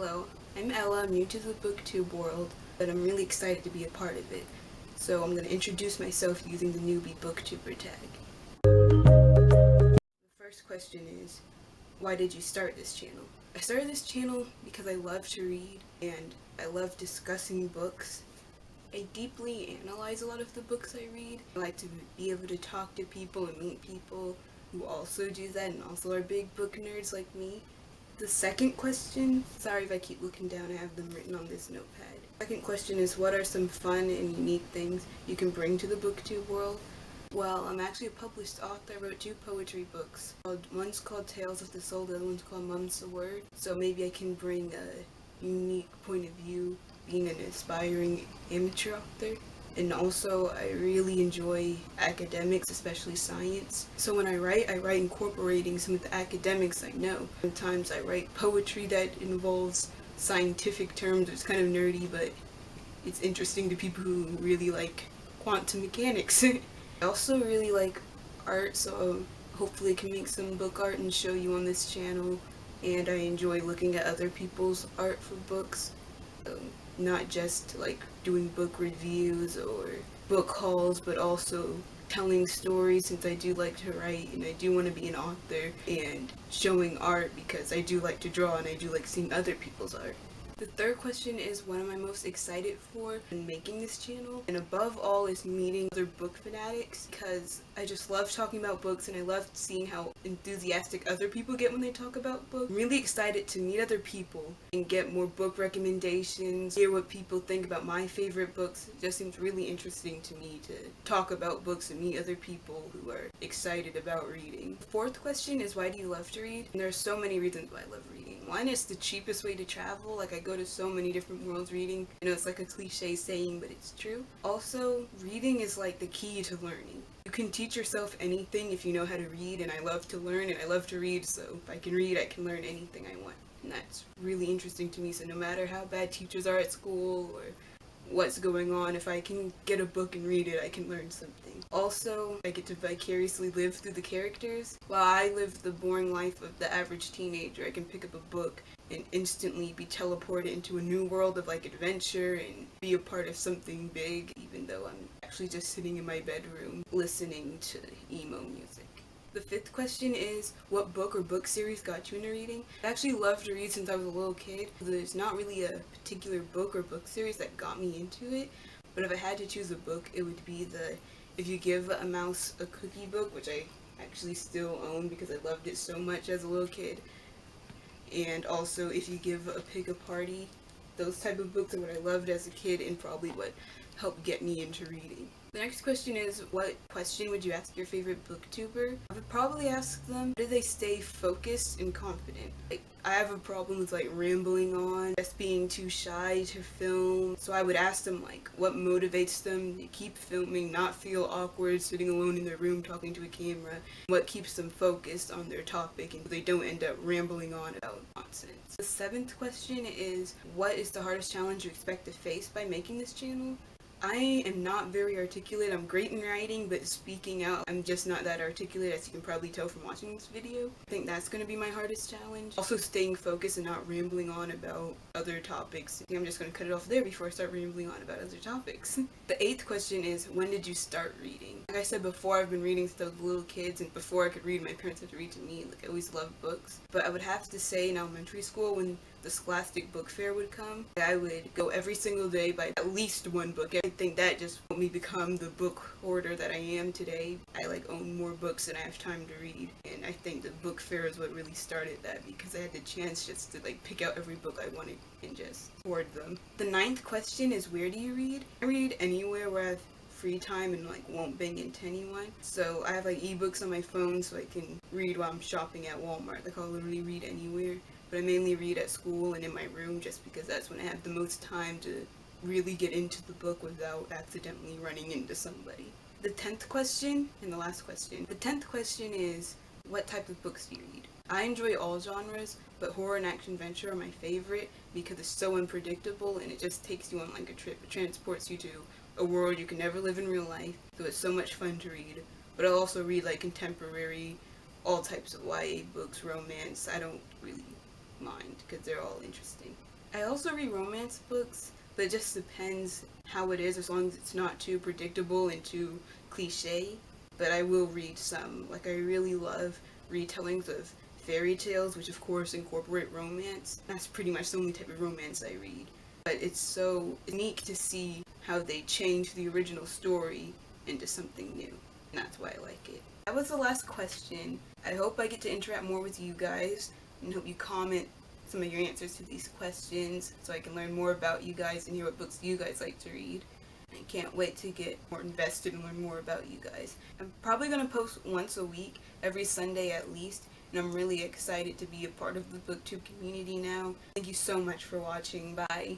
Hello, I'm Ella. I'm new to the booktube world, but I'm really excited to be a part of it. So I'm going to introduce myself using the Newbie Booktuber Tag. The first question is, why did you start this channel? I started this channel because I love to read and I love discussing books. I deeply analyze a lot of the books I read. I like to be able to talk to people and meet people who also do that and also are big book nerds like me. The second question, sorry if I keep looking down, I have them written on this notepad. Second question is, what are some fun and unique things you can bring to the booktube world? Well, I'm actually a published author. I wrote 2 poetry books. One's called Tales of the Soul, the other one's called Mum's the Word. So maybe I can bring a unique point of view, being an aspiring amateur author. And also, I really enjoy academics, especially science. So when I write incorporating some of the academics I know. Sometimes I write poetry that involves scientific terms. It's kind of nerdy, but it's interesting to people who really like quantum mechanics. I also really like art, so hopefully I can make some book art and show you on this channel. And I enjoy looking at other people's art for books. Not just like doing book reviews or book hauls, but also telling stories, since I do like to write and I do want to be an author, and showing art because I do like to draw and I do like seeing other people's art. The third question is, what am I most excited for in making this channel? And above all is meeting other book fanatics, because I just love talking about books and I love seeing how enthusiastic other people get when they talk about books. I'm really excited to meet other people and get more book recommendations, hear what people think about my favorite books. It just seems really interesting to me to talk about books and meet other people who are excited about reading. The fourth question is, why do you love to read? And there are so many reasons why I love reading. One, it's the cheapest way to travel. Like, I go to so many different worlds reading. I know it's like a cliche saying, but it's true. Also, reading is like the key to learning. You can teach yourself anything if you know how to read, and I love to learn and I love to read, so if I can read, I can learn anything I want. And that's really interesting to me, so no matter how bad teachers are at school or what's going on, if I can get a book and read it, I can learn something. Also, I get to vicariously live through the characters. While I live the boring life of the average teenager, I can pick up a book and instantly be teleported into a new world of like adventure and be a part of something big, even though I'm actually just sitting in my bedroom listening to emo music. The fifth question is, what book or book series got you into reading? I actually love to read since I was a little kid. There's not really a particular book or book series that got me into it, but if I had to choose a book, it would be the If You Give a Mouse a Cookie book, which I actually still own because I loved it so much as a little kid. And also If You Give a Pig a Party. Those type of books are what I loved as a kid and probably what helped get me into reading. The next question is, what question would you ask your favorite booktuber? I would probably ask them, how do they stay focused and confident? Like, I have a problem with like rambling on, just being too shy to film. So I would ask them like, what motivates them to keep filming, not feel awkward sitting alone in their room talking to a camera? What keeps them focused on their topic and they don't end up rambling on about nonsense? The seventh question is, what is the hardest challenge you expect to face by making this channel? I am not very articulate. I'm great in writing, but speaking out, I'm just not that articulate, as you can probably tell from watching this video. I think that's going to be my hardest challenge. Also staying focused and not rambling on about other topics. I think I'm just going to cut it off there before I start rambling on about other topics. The eighth question is, when did you start reading? Like I said before, I've been reading since I was little kids, and before I could read, my parents had to read to me. Like, I always loved books. But I would have to say in elementary school, when the Scholastic Book Fair would come, I would go every single day buy at least one book. I think that just helped me become the book hoarder that I am today. I like own more books than I have time to read, and I think the book fair is what really started that, because I had the chance just to like pick out every book I wanted and just hoard them. The ninth question is, where do you read? I read anywhere where I have free time and like won't bang into anyone. So I have like ebooks on my phone so I can read while I'm shopping at Walmart. Like, I'll literally read anywhere. But I mainly read at school and in my room just because that's when I have the most time to really get into the book without accidentally running into somebody. The 10th question, and the last question. The 10th question is, what type of books do you read? I enjoy all genres, but horror and action adventure are my favorite because it's so unpredictable and it just takes you on like a trip. It transports you to a world you can never live in real life, so it's so much fun to read. But I'll also read like contemporary, all types of YA books, romance. I don't really mind because they're all interesting. I also read romance books, but it just depends how it is, as long as it's not too predictable and too cliche. But I will read some. Like, I really love retellings of fairy tales, which of course incorporate romance. That's pretty much the only type of romance I read. But it's so unique to see how they change the original story into something new. And that's why I like it. That was the last question. I hope I get to interact more with you guys, and hope you comment some of your answers to these questions so I can learn more about you guys and hear what books you guys like to read. I can't wait to get more invested and learn more about you guys. I'm probably going to post once a week, every Sunday at least, and I'm really excited to be a part of the booktube community now. Thank you so much for watching. Bye.